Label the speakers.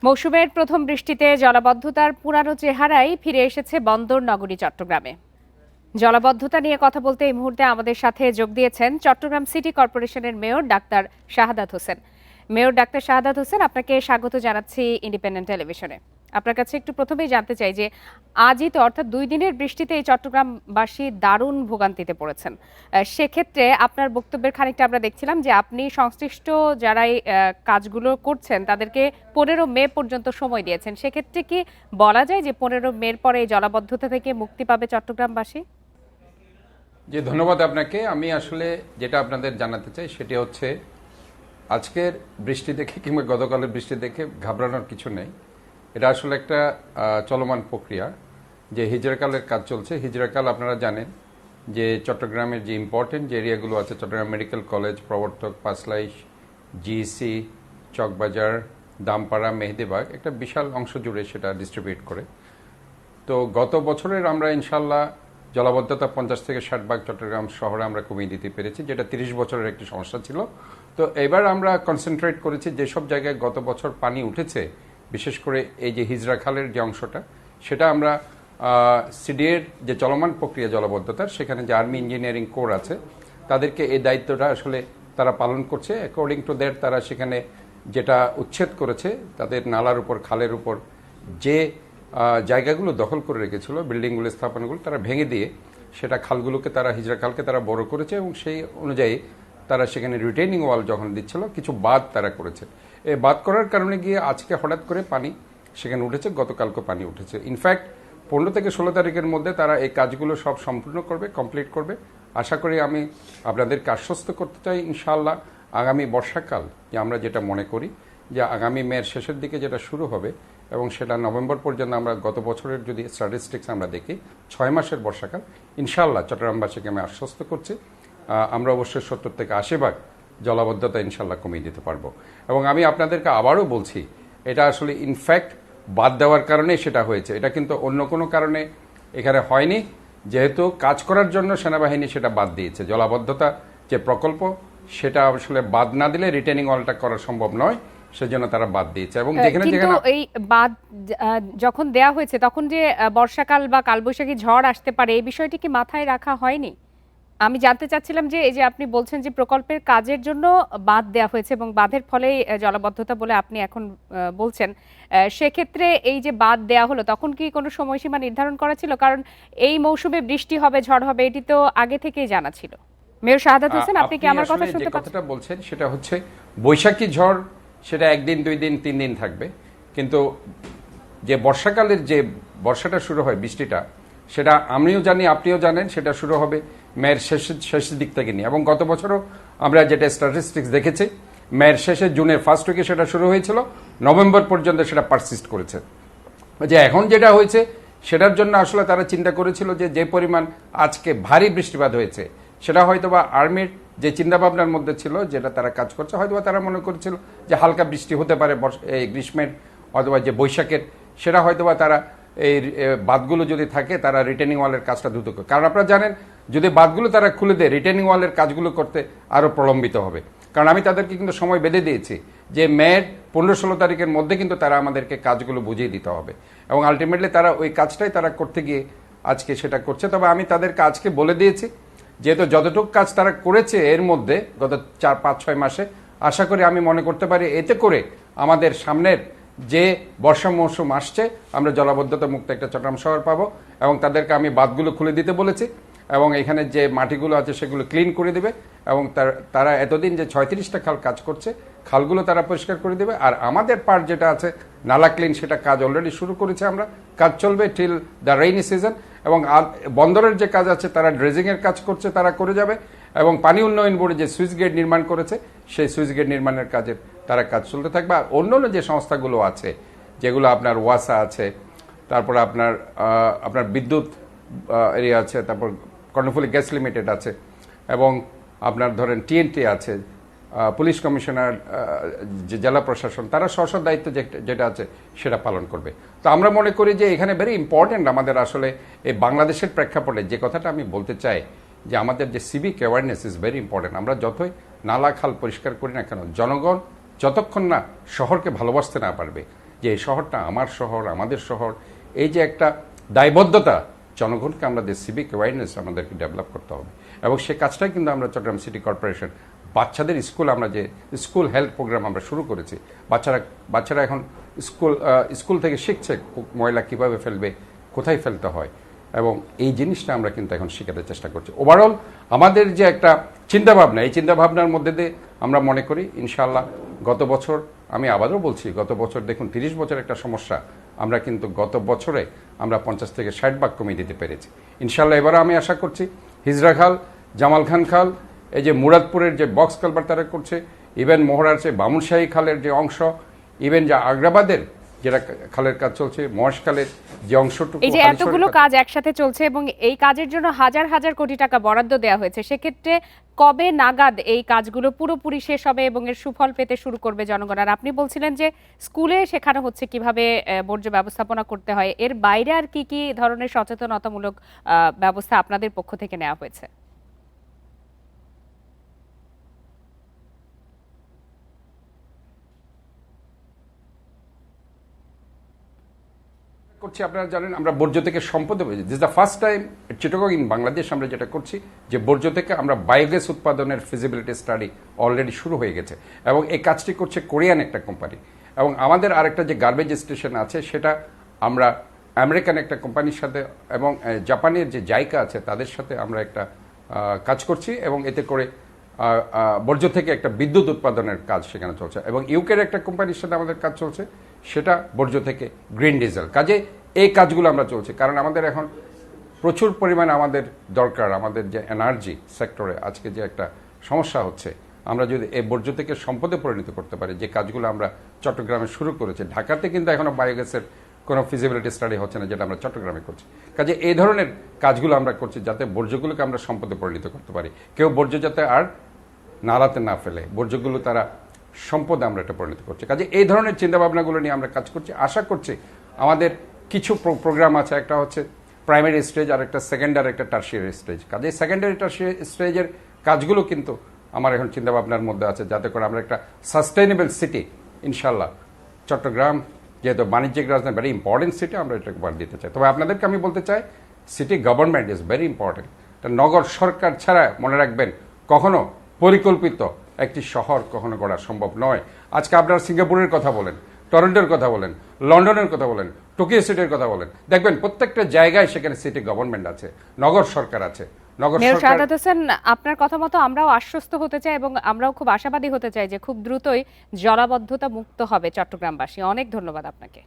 Speaker 1: মৌসুমের প্রথম বৃষ্টিতে জলাবদ্ধতার পুরানো চেহারাই ফিরে এসেছে বন্দর নগরী চট্টগ্রামে। জলাবদ্ধতা নিয়ে কথা বলতে এই মুহূর্তে আমাদের সাথে যোগ দিয়েছেন চট্টগ্রাম সিটি কর্পোরেশনের mayor doctor Shahadat Hossain. Mayor doctor Shahadat Hossain, আপনাকে স্বাগত জানাচ্ছি ইন্ডিপেন্ডেন্ট টেলিভিশনে। আপনার কাছে একটু প্রথমেই জানতে চাই যে আজই তো অর্থাৎ 2 দিনের বৃষ্টিতে এই চট্টগ্রামবাসী দারুণ ভোগান্তিতে পড়েছেন। সেক্ষেত্রে আপনার বক্তব্যের খানিকটা আমরা দেখছিলাম যে আপনি সংশ্লিষ্ট যারাই কাজগুলো করছেন তাদেরকে 15 মে পর্যন্ত সময় দিয়েছেন। সেক্ষেত্রে কি বলা যায় যে 15 মের পরে এই জলাবদ্ধতা থেকে মুক্তি পাবে চট্টগ্রামবাসী?
Speaker 2: জি, ধন্যবাদ আপনাকে। আমি আসলে যেটা আপনাদের জানাতে চাই সেটি হচ্ছে আজকের বৃষ্টি দেখে কিংবা গতকালের বৃষ্টি দেখে ঘাবড়ানোর কিছু নেই। এটা আসলে একটা চলমান প্রক্রিয়া, যে হিজরাকালের কাজ চলছে। হিজরাকাল আপনারা জানেন যে চট্টগ্রামের যে ইম্পর্টেন্ট যে এরিয়াগুলো আছে, চট্টগ্রাম মেডিকেল কলেজ, প্রবর্তক, পাঁচলাইশ, জিইসি, চকবাজার, দামপাড়া, মেহেদিবাগ, একটা বিশাল অংশ জুড়ে সেটা ডিস্ট্রিবিউট করে। তো গত বছরের আমরা ইনশাল্লাহ জলাবদ্ধতা 50 থেকে 60 ভাগ চট্টগ্রাম শহরে আমরা কমিয়ে দিতে পেরেছি, যেটা 30 বছরের একটি সমস্যা ছিল। তো এবার আমরা কনসেন্ট্রেট করেছি যেসব জায়গায় গত বছর পানি উঠেছে, বিশেষ করে এই যে হিজরা খালের যে অংশটা, সেটা আমরা সিডিএর যে চলমান প্রক্রিয়া জলাবদ্ধতার, সেখানে যে আর্মি ইঞ্জিনিয়ারিং কোর আছে তাদেরকে এই দায়িত্বটা আসলে তারা পালন করছে। অ্যাকর্ডিং টু দ্যাট তারা সেখানে যেটা উচ্ছেদ করেছে, তাদের নালার উপর, খালের উপর যে জায়গাগুলো দখল করে রেখেছিল, বিল্ডিংগুলো, স্থাপনাগুলো তারা ভেঙে দিয়ে সেটা খালগুলোকে তারা, হিজরা খালকে তারা বড় করেছে এবং সেই অনুযায়ী তারা সেখানে রিটেইনিং ওয়াল যখন দিচ্ছিল কিছু বাঁধ তারা করেছে। এই বাঁধ করার কারণে গিয়ে আজকে হঠাৎ করে পানি সেখানে উঠেছে, গতকালকে পানি উঠেছে। ইনফ্যাক্ট 15 থেকে 16 তারিখের মধ্যে তারা এই কাজগুলো সব সম্পূর্ণ করবে, কমপ্লিট করবে। আশা করি, আমি আপনাদেরকে আশ্বস্ত করতে চাই ইনশাআল্লাহ আগামী বর্ষাকাল, যে আমরা যেটা মনে করি যে আগামী মের শেষের দিকে যেটা শুরু হবে এবং সেটা নভেম্বর পর্যন্ত, আমরা গত বছরের যদি স্ট্যাটিস্টিক্স আমরা দেখি 6 মাসের বর্ষাকাল, ইনশাআল্লাহ চট্টগ্রামবাসীকে আমি আশ্বস্ত করছি আমরা অবশ্যই 70 থেকে 80 ভাগ জলাবদ্ধতা ইনশাআল্লাহ কমিয়ে দিতে পারবো। এবং আমি আপনাদেরকে আবারও বলছি, এটা আসলে ইনফ্যাক্ট বাদ দেওয়ার কারণে সেটা হয়েছে, এটা কিন্তু অন্য কোনো কারণে এখানে হয়নি। যেহেতু কাজ করার জন্য সেনাবাহিনী সেটা বাদ দিয়েছে, জলাবদ্ধতা যে প্রকল্প সেটা আসলে বাদ না দিলে রিটেনিং ওয়ালটা করা সম্ভব নয়, সেজন্য তারা বাদ দিয়েছে। এবং যেখানে যেখানে
Speaker 1: এই বাদ যখন দেয়া হয়েছে তখন যে বর্ষাকাল বা কালবৈশাখী ঝড় আসতে পারে, এই বিষয়টি কি মাথায় রাখা হয়নি? আমি জানতে চাচ্ছিলাম যে এই যে আপনি বলছেন যে প্রকল্পের কাজের জন্য বাঁধ দেওয়া হয়েছে এবং বাঁধের ফলেই জলাবদ্ধতা বলে আপনি এখন বলছেন, সেক্ষেত্রে এই যে বাঁধ দেওয়া হলো তখন কি কোনো সময়সীমা নির্ধারণ করা ছিল? কারণ এই মৌসুমে বৃষ্টি হবে, ঝড় হবে, এটি তো আগে থেকেই জানা ছিল। মেয়র শাহাদাত হোসেন, আপনি কি আমার কথা শুনতে পাচ্ছেন?
Speaker 2: কথাটা বলছেন সেটা হচ্ছে বৈশাখী ঝড়, সেটা 1 দিন 2 দিন 3 দিন থাকবে, কিন্তু যে বর্ষাকালের যে বর্ষাটা শুরু হয়, বৃষ্টিটা, সেটা আমিও জানি, আপনিও জানেন, সেটা শুরু হবে মেয়ের শেষের দিক থেকে নিয়ে। এবং গত বছরও আমরা যেটা স্ট্যাটিস্টিক্স দেখেছি, মেয়ের শেষে জুনের ফার্স্ট উইকে সেটা শুরু হয়েছিল, নভেম্বর পর্যন্ত সেটা পারসিস্ট করেছে। যে এখন যেটা হয়েছে সেটার জন্য আসলে তারা চিন্তা করেছিল যে পরিমাণ আজকে ভারী বৃষ্টিপাত হয়েছে, সেটা হয়তোবা আর্মির যে চিন্তাভাবনার মধ্যে ছিল, যেটা তারা কাজ করছে, হয়তোবা তারা মনে করেছিল যে হালকা বৃষ্টি হতে পারে এই গ্রীষ্মের অথবা যে বৈশাখের, সেটা হয়তোবা তারা এই বাঁধগুলো যদি থাকে তারা রিটেনিং ওয়ালের কাজটা দ্রুত করে। কারণ আপনারা জানেন, যদি বাঁধগুলো তারা খুলে দেয়, রিটেনিং ওয়ালের কাজগুলো করতে আরও প্রলম্বিত হবে। কারণ আমি তাদেরকে কিন্তু সময় বেঁধে দিয়েছি যে মের 15-16 তারিখের মধ্যে কিন্তু তারা আমাদেরকে কাজগুলো বুঝিয়ে দিতে হবে, এবং আলটিমেটলি তারা ওই কাজটাই তারা করতে গিয়ে আজকে সেটা করছে। তবে আমি তাদেরকে আজকে বলে দিয়েছি, যেহেতু যতটুকু কাজ তারা করেছে এর মধ্যে গত 4-5-6 মাসে, আশা করি, আমি মনে করতে পারি এতে করে আমাদের সামনের যে বর্ষা মৌসুম আসছে আমরা জলাবদ্ধতা মুক্ত একটা চট্টগ্রাম শহর পাবো। এবং তাদেরকে আমি বাঁধগুলো খুলে দিতে বলেছি এবং এখানে যে মাটিগুলো আছে সেগুলো ক্লিন করে দেবে, এবং তারা এতদিন যে 36টা খাল কাজ করছে, খালগুলো তারা পরিষ্কার করে দেবে। আর আমাদের পার্ট যেটা আছে নালা ক্লিন, সেটা কাজ অলরেডি শুরু করেছে আমরা, কাজ চলবে টিল দ্য রেইনি সিজন। এবং বন্দরের যে কাজ আছে তারা ড্রেজিংয়ের কাজ করছে, তারা করে যাবে। এবং পানি উন্নয়ন বোর্ডে যে সুইচ গেট নির্মাণ করেছে, সেই সুইচ গেট নির্মাণের কাজের তারা কাজ চলতে থাকবে। আর অন্য যে সংস্থাগুলো আছে, যেগুলো আপনার ওয়াসা আছে, তারপর আপনার বিদ্যুৎ এরিয়া আছে, তারপর কর্ণফুলী গ্যাস লিমিটেড আছে, এবং আপনার ধরেন টিএনটি আছে, পুলিশ কমিশনার, যে জেলা প্রশাসন, তারা স্ব দায়িত্ব যেটা আছে সেটা পালন করবে। তো আমরা মনে করি যে এখানে ভেরি ইম্পর্টেন্ট আমাদের আসলে এই বাংলাদেশের প্রেক্ষাপটে যে কথাটা আমি বলতে চাই, যে আমাদের যে civic awareness is very important. আমরা যতই নালা খাল পরিষ্কার করি না কেন, জনগণ যতক্ষণ না শহরকে ভালোবাসতে না পারবে, যে এই শহরটা আমার শহর, আমাদের শহর, এই যে একটা দায়বদ্ধতা জনগণকে আমাদের সিভিক অ্যাওয়ারনেস আমাদেরকে ডেভেলপ করতে হবে। এবং সে কাজটাই কিন্তু আমরা চট্টগ্রাম সিটি কর্পোরেশন বাচ্চাদের আমরা যে স্কুল হেলথ প্রোগ্রাম আমরা শুরু করেছি। বাচ্চারা এখন স্কুল থেকে শিখছে ময়লা কিভাবে ফেলবে, কোথায় ফেলতে হয়, এবং এই জিনিসটা আমরা কিন্তু এখন শেখাতে চেষ্টা করছি। ওভারঅল আমাদের যে একটা চিন্তাভাবনা, এই চিন্তাভাবনার মধ্যে দিয়ে আমরা মনে করি ইনশাআল্লাহ গত বছর, আমি আবারও বলছি, গত বছর দেখুন 30 বছর একটা সমস্যা, আমরা কিন্তু গত বছরে আমরা 50 থেকে 60 ভাগ কমিয়ে দিতে পেরেছি। ইনশাআল্লাহ এবারও আমি আশা করছি হিজরা খাল, জামাল খান খাল, এই যে মুরাদপুরের যে বক্স কালভার্ট তারা করছে, ইভেন মোহরার যে বামুনশাহী খালের যে অংশ, ইভেন যে আগ্রাবাদের যেটা খালের কাজ চলছে, মহেশখালের যে অংশটুকু,
Speaker 1: এই যে এতগুলো কাজ একসাথে চলছে এবং এই কাজের জন্য হাজার হাজার কোটি টাকা বরাদ্দ দেওয়া হয়েছে, সেক্ষেত্রে কবে নাগাদ এই কাজগুলো পুরোপুরি শেষ হবে এবং এর সুফল পেতে শুরু করবে জনগণ? আর আপনি বলছিলেন যে স্কুলে শেখানো হচ্ছে কিভাবে বর্জ্য ব্যবস্থাপনা করতে হয়, এর বাইরে আর কি কি ধরনের সচেতনতামূলক ব্যবস্থা আপনাদের পক্ষ থেকে নেওয়া হয়েছে?
Speaker 2: করছি, আপনারা জানেন আমরা বর্জ্য থেকে সম্পদে, this the first time Chittagong in Bangladesh আমরা যেটা করছি, যে বর্জ্য থেকে আমরা বায়োগ্যাস উৎপাদনের ফিজিবিলিটি স্টাডি অলরেডি শুরু হয়ে গেছে, এবং এই কাজটি করছে কোরিয়ান একটা কোম্পানি। এবং আমাদের আরেকটা যে গার্বেজ স্টেশন আছে সেটা আমরা আমেরিকান একটা কোম্পানির সাথে এবং জাপানের যে জাইকা আছে তাদের সাথে আমরা একটা কাজ করছি, এবং এতে করে বর্জ্য থেকে একটা বিদ্যুৎ উৎপাদনের কাজ সেখানে চলছে। এবং ইউকের একটা কোম্পানির সাথে আমাদের কাজ চলছে, সেটা বর্জ্য থেকে গ্রিন ডিজেল। কাজে এই কাজগুলো আমরা চলছে, কারণ আমাদের এখন প্রচুর পরিমাণে আমাদের দরকার, আমাদের যে এনার্জি সেক্টরে আজকে যে একটা সমস্যা হচ্ছে, আমরা যদি এই বর্জ্য থেকে সম্পদে পরিণত করতে পারি, যে কাজগুলো আমরা চট্টগ্রামে শুরু করেছি। ঢাকাতে কিন্তু এখনো বায়োগ্যাসের কোনো ফিজিবিলিটি স্টাডি হচ্ছে না, যেটা আমরা চট্টগ্রামে করছি। কাজে এই ধরনের কাজগুলো আমরা করছি যাতে বর্জ্যগুলোকে আমরা সম্পদে পরিণত করতে পারি। কেউ বর্জ্য যাতে আর নালাতে না ফেলে, বর্জ্যগুলো তারা সম্পদে আমরা এটা পরিণত করছি। কাজে এই ধরনের চিন্তাভাবনাগুলো নিয়ে আমরা কাজ করছি। আশা করছি আমাদের কিছু প্রোগ্রাম আছে, একটা হচ্ছে প্রাইমারি স্টেজ, আর একটা সেকেন্ডারি, একটা টার্সিয়ারি স্টেজ। কাজে সেকেন্ডারি টার্সিয়ারি স্টেজের কাজগুলো কিন্তু আমার এখন চিন্তাভাবনার মধ্যে আছে, যাতে করে আমরা একটা সাস্টেইনেবল সিটি ইনশাল্লাহ, চট্টগ্রাম যেহেতু বাণিজ্যিক রাজধানী, ভেরি ইম্পর্টেন্ট সিটি, আমরা এটাকে বাদ দিতে চাই। তবে আপনাদেরকে আমি বলতে চাই, city government is very important. নগর সরকার ছাড়া মনে রাখবেন কখনো পরিকল্পিত একটি শহর কখনো গড়া সম্ভব নয়। আজকে আপনারা সিঙ্গাপুরের কথা বলেন, টরন্টোর কথা বলেন, লন্ডনের কথা বলেন, টোকিও সিটির কথা বলেন, দেখবেন প্রত্যেকটা জায়গায় সেখানে সিটি গভর্নমেন্ট আছে, নগর সরকার আছে।
Speaker 1: মেয়র শাহাদাত হোসেন, আপনার কথা মতো আমরাও আশ্বস্ত হতে চাই এবং আমরাও খুব আশাবাদী হতে চাই যে খুব দ্রুতই জলাবদ্ধতা মুক্ত হবে চট্টগ্রামবাসী। অনেক ধন্যবাদ আপনাকে।